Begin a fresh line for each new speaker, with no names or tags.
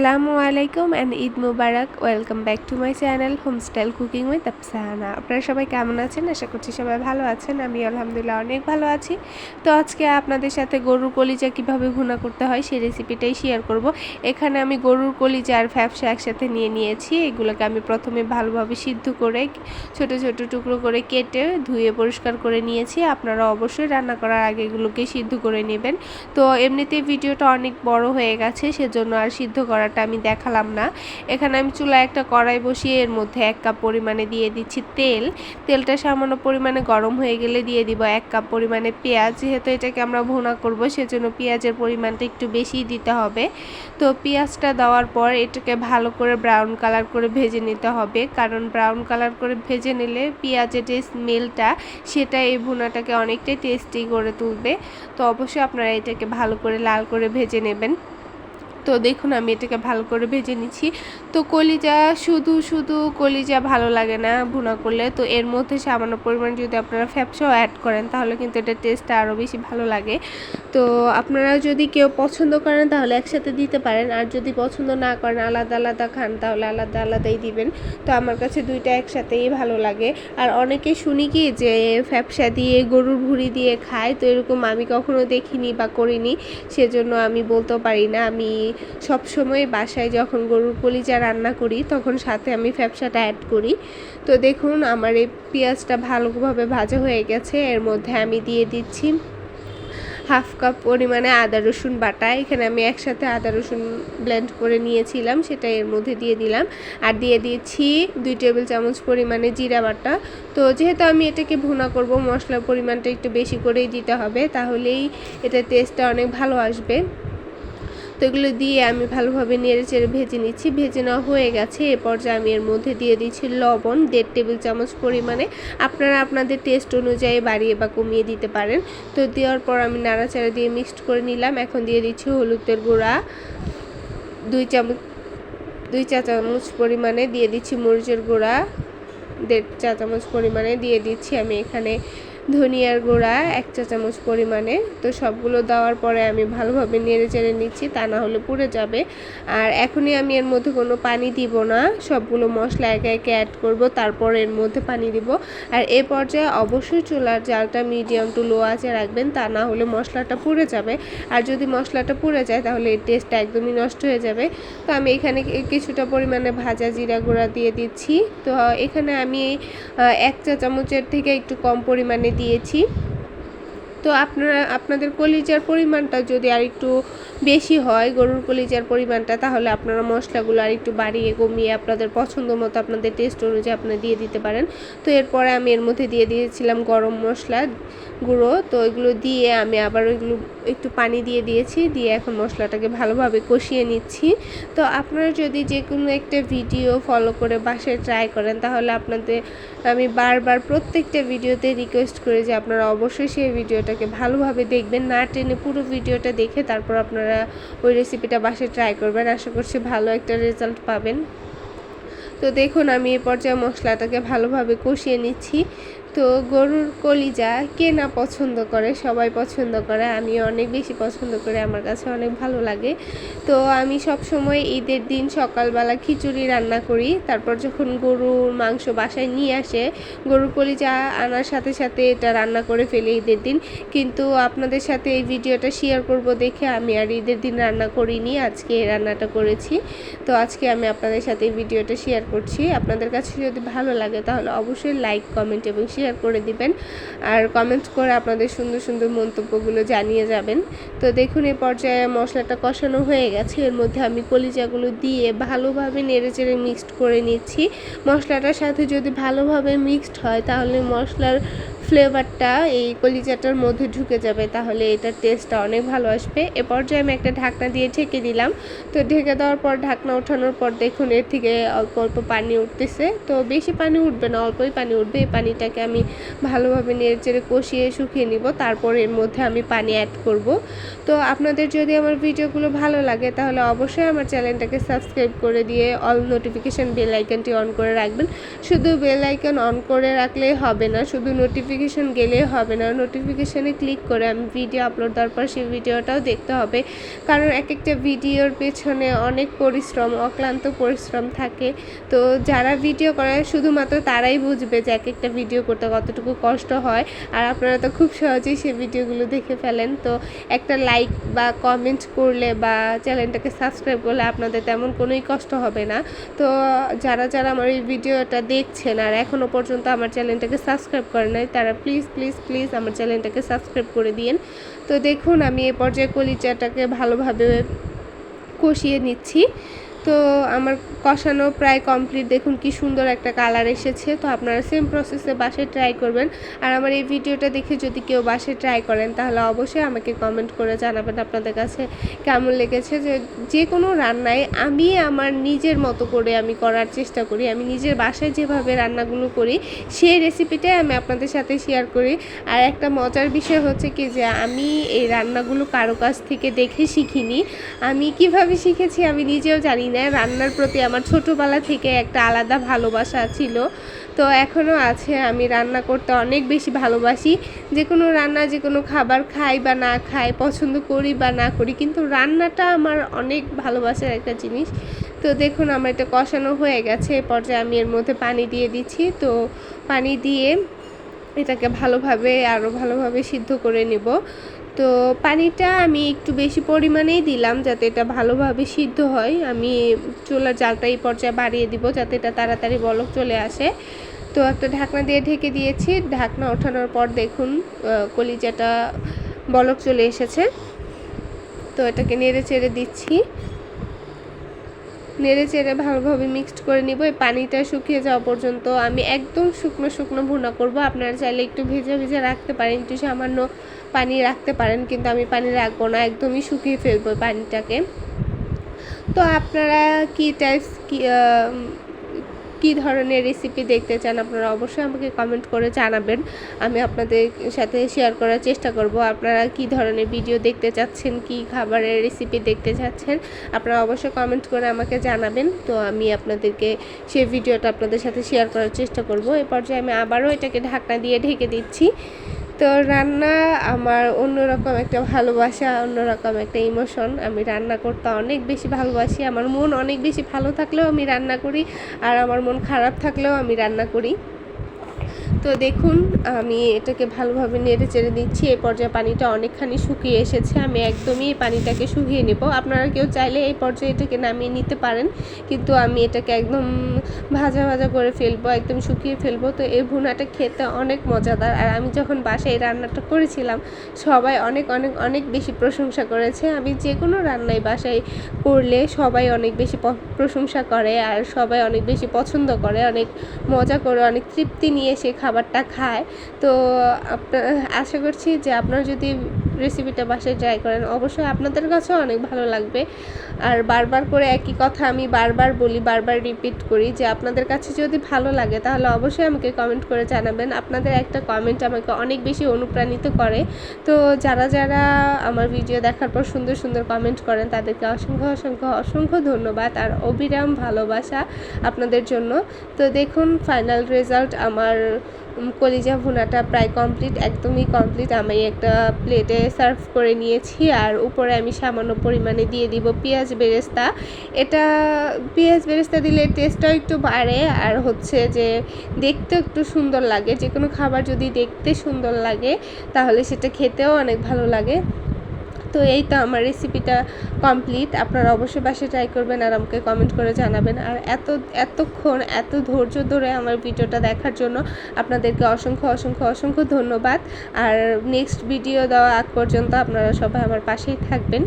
আসসালামু আলাইকুম and Eid Mubarak. Welcome back to my channel home style cooking with Afsana. আপনারা সবাই কেমন আছেন? আশা করছি সবাই ভালো আছেন। আমি আলহামদুলিল্লাহ অনেক ভালো আছি। তো আজকে আপনাদের সাথে গরুর কলিজা কীভাবে ভুনা করতে হয় সেই রেসিপিটাই শেয়ার করব। এখানে আমি গরুর কলিজা আর ফ্যাপসা একসাথে নিয়ে নিয়েছি। এগুলোকে আমি প্রথমে ভালোভাবে সিদ্ধ করে ছোট ছোট টুকরো করে কেটে ধুয়ে পরিষ্কার করে নিয়েছি। আপনারা অবশ্যই রান্না করার আগে এগুলোকে সিদ্ধ করে নেবেন। তো এমনিতেই ভিডিওটা অনেক বড় হয়ে গেছে, সেজন্য আর সিদ্ধ করাটা আমি দেখালাম না। এখানে আমি চুলায় একটা কড়াই বসিয়ে এর মধ্যে 1 কাপ পরিমাণে দিয়ে দিচ্ছি তেলটা সামান্য পরিমাণে গরম হয়ে গেলে দিয়ে দিব 1 কাপ পরিমাণে পেঁয়াজ। যেহেতু এটাকে আমরা ভুনা করব সেজন্য পেঁয়াজের পরিমাণটা একটু বেশিই দিতে হবে। তো পেঁয়াজটা দেওয়ার পর এটাকে ভালো করে ব্রাউন কালার করে ভেজে নিতে হবে, কারণ ব্রাউন কালার করে ভেজে নিলে পেঁয়াজের যে স্মেলটা সেটা এই ভুনাটাকে অনেকটাই টেস্টি করে তুলবে। তো অবশ্যই আপনারা এটাকে ভালো করে লাল করে ভেজে নেবেন। তো দেখুন আমি এটাকে ভালো করে ভেজে নিচ্ছি। তো কলিজা শুধু কলিজা ভালো লাগে না ভুনা করলে, তো এর মধ্যে সামান্য পরিমাণ যদি আপনারা ফ্যাপসাও অ্যাড করেন তাহলে কিন্তু এটা টেস্টটা আরও বেশি ভালো লাগে। তো আপনারা যদি কেউ পছন্দ করেন তাহলে একসাথে দিতে পারেন, আর যদি পছন্দ না করেন আলাদা আলাদা খান তাহলে আলাদা আলাদাই দিবেন। তো আমার কাছে দুইটা একসাথেই ভালো লাগে। আর অনেকে শুনি কি যে ফ্যাপসা দিয়ে গরুর ভুঁড়ি দিয়ে খায়, তো এরকম আমি কখনো দেখিনি বা করিনি, সেজন্য আমি বলতেও পারি না। আমি সবসময় বাসায় যখন গরুর কলিজা রান্না করি তখন সাথে আমি ফ্যাপসাটা অ্যাড করি। তো দেখুন আমার এই পেঁয়াজটা ভালোভাবে ভাজা হয়ে গেছে। এর মধ্যে আমি দিয়ে দিচ্ছি 1/2 কাপ পরিমাণে আদা রসুন বাটা। এখানে আমি একসাথে আদা রসুন ব্লেন্ড করে নিয়েছিলাম, সেটা এর মধ্যে দিয়ে দিলাম। আর দিয়ে দিয়েছি 2 টেবিল চামচ পরিমাণে জিরা বাটা। তো যেহেতু আমি এটাকে ভুনা করব, মশলার পরিমাণটা একটু বেশি করেই দিতে হবে, তাহলেই এটা টেস্টটা অনেক ভালো আসবে। তো এগুলো দিয়ে আমি ভালোভাবে নেড়েচেড়ে ভেজে নিচ্ছি। ভেজে নেওয়া হয়ে গেছে। এ পর্যায়ে আমি এর মধ্যে দিয়ে দিচ্ছি লবণ 1.5 টেবিল চামচ পরিমাণে। আপনারা আপনাদের টেস্ট অনুযায়ী বাড়িয়ে বা কমিয়ে দিতে পারেন। তো দেওয়ার পর আমি নাড়াচাড়া দিয়ে মিক্সড করে নিলাম। এখন দিয়ে দিচ্ছি হলুদের গুঁড়া 2 চা চামচ পরিমাণে, দিয়ে দিচ্ছি মরিচের গুঁড়া 1.5 চা চামচ পরিমাণে, দিয়ে দিচ্ছি আমি এখানে ধনিয়ার গুঁড়া 1 চা চামচ পরিমাণে। তো সবগুলো দেওয়ার পরে আমি ভালোভাবে নেড়ে চেড়ে নিচ্ছি, তা না হলে পুড়ে যাবে। আর এখনই আমি এর মধ্যে কোনো পানি দিব না, সবগুলো মশলা একে একে অ্যাড করব, তারপর এর মধ্যে পানি দিব। আর এ পর্যায়ে অবশ্যই চুলার জালটা মিডিয়াম টু লো আঁচে রাখবেন, তা না হলে মশলাটা পুড়ে যাবে। আর যদি মশলাটা পুড়ে যায় তাহলে এর টেস্টটা একদমই নষ্ট হয়ে যাবে। তো আমি এখানে কিছুটা পরিমাণে ভাজা জিরা গুঁড়া দিয়ে দিচ্ছি। তো এখানে আমি 1 চা চামচের থেকে একটু কম পরিমাণে দিয়েছি। তো আপনাদের কলিজার পরিমাণটা যদি আর একটু বেশি হয়, গরুর কলিজার পরিমাণটা, তাহলে আপনারা মশলাগুলো আর একটু বাড়িয়ে কমিয়ে আপনাদের পছন্দ মতো আপনাদের টেস্ট অনুযায়ী আপনারা দিয়ে দিতে পারেন। তো এরপরে আমি এর মধ্যে দিয়ে দিয়েছিলাম গরম মশলা গুঁড়ো। তো এগুলো দিয়ে আমি আবার এগুলো একটু পানি দিয়ে দিয়েছি, দিয়ে এখন মশলাটাকে ভালোভাবে কষিয়ে নিচ্ছি। তো আপনারা যদি যে কোনো একটা ভিডিও ফলো করে বাসায় ট্রাই করেন তাহলে আপনাদের আমি বারবার প্রত্যেকটা ভিডিওতে রিকোয়েস্ট করি যে আপনারা অবশ্যই সেই ভিডিওটাকে ভালোভাবে দেখবেন, না টেনে পুরো ভিডিওটা দেখে তারপর আপনারা ওই রেসিপিটা বাসায় ট্রাই করবেন। আশা করছি ভালো একটা রেজাল্ট পাবেন। তো দেখুন আমি এই পর্যায়ে মশলাটাকে ভালোভাবে কষিয়ে নিচ্ছি। তো গরুর কলিজা কে না পছন্দ করে, সবাই পছন্দ করে, আমি অনেক বেশি পছন্দ করি, আমার কাছে অনেক ভালো লাগে। তো আমি সব সময় ঈদের দিন সকালবেলা খিচুড়ি রান্না করি, তারপর যখন গরুর মাংস বাসায় নিয়ে আসে গরুর কলিজা আনার সাথে সাথে এটা রান্না করে ফেলি ঈদের দিন। কিন্তু আপনাদের সাথে এই ভিডিওটা শেয়ার করব দেখে আমি আর ঈদের দিন রান্না করিনি, আজকে এই রান্নাটা করেছি। তো আজকে আমি আপনাদের সাথে এই ভিডিওটা শেয়ার করছি। আপনাদের কাছে যদি ভালো লাগে তাহলে অবশ্যই লাইক, কমেন্ট এবং শেয়ার করে দিবেন, আর কমেন্ট করে আপনাদের সুন্দর সুন্দর মন্তব্যগুলো জানিয়ে যাবেন। তো দেখুন এই পর্যায়ে মশলাটা কষানো হয়ে গেছে। এর মধ্যে আমি কলিজাগুলো দিয়ে ভালোভাবে নেড়েচেড়ে মিক্সড করে নিচ্ছি। মশলাটার সাথে যদি ভালোভাবে মিক্সড হয় তাহলে মশলার ফ্লেভারটা এই কলিজাটার মধ্যে ঢুকে যাবে, তাহলে এটার টেস্টটা অনেক ভালো আসবে। এ পর্যায়ে আমি একটা ঢাকনা দিয়ে ঢেকে দিলাম। তো ঢেকে দেওয়ার পর ঢাকনা ওঠানোর পর দেখুন এর থেকে অল্প অল্প পানি উঠতেছে। তো বেশি পানি উঠবে না, অল্পই পানি উঠবে। এই পানিটাকে আমি ভালোভাবে নেড়েচেড়ে কষিয়ে শুকিয়ে নিব, তারপর এর মধ্যে আমি পানি অ্যাড করব। তো আপনাদের যদি আমার ভিডিওগুলো ভালো লাগে তাহলে অবশ্যই আমার চ্যানেলটাকে সাবস্ক্রাইব করে দিয়ে অল নোটিফিকেশান বেল আইকনটি অন করে রাখবেন। শুধু বেল আইকন অন করে রাখলেই হবে না, শুধু নোটিফিকেশান নোটিফিকেশন গেলেই হবে না, নোটিফিকেশানে ক্লিক করে আমি ভিডিও আপলোড দেওয়ার পর সেই ভিডিওটাও দেখতে হবে। কারণ এক একটা ভিডিওর পেছনে অনেক পরিশ্রম, অক্লান্ত পরিশ্রম থাকে। তো যারা ভিডিও করে শুধুমাত্র তারাই বুঝবে যে এক একটা ভিডিও করতে কতটুকু কষ্ট হয়। আর আপনারা তো খুব সহজেই সেই ভিডিওগুলো দেখে ফেলেন। তো একটা লাইক বা কমেন্ট করলে বা চ্যানেলটাকে সাবস্ক্রাইব করলে আপনাদের তেমন কোনোই কষ্ট হবে না। তো যারা যারা আমার এই ভিডিওটা দেখছেন আর এখনও পর্যন্ত আমার চ্যানেলটাকে সাবস্ক্রাইব করে নাই, তারা প্লিজ প্লিজ প্লিজ আমার চ্যানেলটাকে সাবস্ক্রাইব করে দিন। তো দেখুন আমি এ পর্যায়ে কলিজাটাকে ভালোভাবে কষিয়ে নিচ্ছি। তো আমার কষানো প্রায় কমপ্লিট, দেখুন কি সুন্দর একটা কালার এসেছে। তো আপনারা সেম প্রসেসে বাসায় ট্রাই করবেন। আর আমার এই ভিডিওটা দেখে যদি কেউ বাসায় ট্রাই করেন তাহলে অবশ্যই আমাকে কমেন্ট করে জানাবেন আপনাদের কাছে কেমন লেগেছে। যে কোনো রান্নায় আমি আমার নিজের মতো করে আমি করার চেষ্টা করি, আমি নিজের বাসায় যেভাবে রান্নাগুলো করি সেই রেসিপিটাই আমি আপনাদের সাথে শেয়ার করি। আর একটা মজার বিষয় হচ্ছে কি যে আমি এই রান্নাগুলো কারো কাছ থেকে দেখে শিখিনি, আমি কিভাবে শিখেছি আমি নিজেও জানি না। রান্নার প্রতি আমার ছোটোবেলা থেকে একটা আলাদা ভালোবাসা ছিল, তো এখনও আছে। আমি রান্না করতে অনেক বেশি ভালোবাসি। যে কোনো রান্না, যে কোনো খাবার খাই বা না খাই, পছন্দ করি বা না করি, কিন্তু রান্নাটা আমার অনেক ভালোবাসার একটা জিনিস। তো দেখুন আমার এটা কষানো হয়ে গেছে। এ পর্যায়ে আমি এর মধ্যে পানি দিয়ে দিচ্ছি। তো পানি দিয়ে এটাকে আরও ভালোভাবে সিদ্ধ করে নেব। তো পানিটা আমি একটু বেশি পরিমাণেই দিলাম যাতে এটা ভালোভাবে সিদ্ধ হয়। আমি চুলার জালটা এই পর্যায়ে বাড়িয়ে দিব যাতে এটা তাড়াতাড়ি বলক চলে আসে। তো একটা ঢাকনা দিয়ে ঢেকে দিয়েছি। ঢাকনা ওঠানোর পর দেখুন কলিজাটা বলক চলে এসেছে। তো এটাকে নেড়ে চেড়ে দিচ্ছি, নেড়ে চেড়ে ভালোভাবে মিক্সড করে নিব। এই পানিটা শুকিয়ে যাওয়া পর্যন্ত আমি একদম শুকনো শুকনো ভুনা করব। আপনারা চাইলে একটু ভেজে ভেজে রাখতে পারেন, একটু সামান্য পানি রাখতে পারেন, কিন্তু আমি পানি রাখবো না, একদমই শুকিয়ে ফেলবো পানিটাকে। তো আপনারা কী ধরনের রেসিপি দেখতে চান আপনারা অবশ্যই আমাকে কমেন্ট করে জানাবেন। আমি আপনাদের সাথে শেয়ার করার চেষ্টা করব। আপনারা কী ধরনের ভিডিও দেখতে চাচ্ছেন, কী খাবারের রেসিপি দেখতে চাচ্ছেন, আপনারা অবশ্যই কমেন্ট করে আমাকে জানাবেন। তো আমি আপনাদেরকে সেই ভিডিওটা আপনাদের সাথে শেয়ার করার চেষ্টা করব। এ পর্যায়ে আমি আবারও এটাকে ঢাকনা দিয়ে ঢেকে দিচ্ছি। তো রান্না আমার অন্যরকম একটা ভালোবাসা, অন্যরকম একটা ইমোশন। আমি রান্না করতে অনেক বেশি ভালোবাসি। আমার মন অনেক বেশি ভালো থাকলেও আমি রান্না করি, আর আমার মন খারাপ থাকলেও আমি রান্না করি। তো দেখুন আমি এটাকে ভালোভাবে নেড়ে চেড়ে দিচ্ছি। এই পর্যায়ে পানিটা অনেকখানি শুকিয়ে এসেছে। আমি একদমই এই পানিটাকে শুকিয়ে নেব। আপনারা কেউ চাইলে এই পর্যায়ে এটাকে নামিয়ে নিতে পারেন, কিন্তু আমি এটাকে একদম ভাজা ভাজা করে ফেলবো, একদম শুকিয়ে ফেলবো। তো এই ভুনাটা খেতে অনেক মজাদার। আর আমি যখন বাসায় এই রান্নাটা করেছিলাম সবাই অনেক অনেক অনেক বেশি প্রশংসা করেছে। আমি যে কোনো রান্নাই বাসায় করলে সবাই অনেক বেশি প্রশংসা করে, আর সবাই অনেক বেশি পছন্দ করে, অনেক মজা করে, অনেক তৃপ্তি নিয়ে সে খাবারটা খায়। তো আশা করছি যে আপনারা যদি রেসিপিটা বাসায় ট্রাই করেন অবশ্যই আপনাদের কাছেও অনেক ভালো লাগবে। আর বারবার করে একই কথা আমি বারবার বলি, বারবার রিপিট করি যে আপনাদের কাছে যদি ভালো লাগে তাহলে অবশ্যই আমাকে কমেন্ট করে জানাবেন। আপনাদের একটা কমেন্ট আমাকে অনেক বেশি অনুপ্রাণিত করে। তো যারা যারা আমার ভিডিও দেখার পর সুন্দর সুন্দর কমেন্ট করেন তাদেরকে অসংখ্য অসংখ্য অসংখ্য ধন্যবাদ আর অবিরাম ভালোবাসা আপনাদের জন্য। তো দেখুন ফাইনাল রেজাল্ট, আমার কলিজা ভুনাটা প্রায় কমপ্লিট, একদমই কমপ্লিট। আমি একটা প্লেটে সার্ভ করে নিয়েছি, আর উপরে আমি সামান্য পরিমাণে দিয়ে দিব পেঁয়াজ বেরেস্তা। এটা পেঁয়াজ বেরেস্তা দিলে টেস্টটাও একটু বাড়ে, আর হচ্ছে যে দেখতেও একটু সুন্দর লাগে। যে কোনো খাবার যদি দেখতে সুন্দর লাগে তাহলে সেটা খেতেও অনেক ভালো লাগে। তো এই তো আমার রেসিপিটা কমপ্লিট। আপনারা অবশ্যই বাসায় ট্রাই করবেন আর আমাকে কমেন্ট করে জানাবেন। আর এতক্ষণ এত ধৈর্য ধরে আমার ভিডিওটা দেখার জন্য আপনাদেরকে অসংখ্য অসংখ্য অসংখ্য ধন্যবাদ। আর নেক্সট ভিডিও দেওয়া আগ পর্যন্ত আপনারা সবাই আমার পাশেই থাকবেন।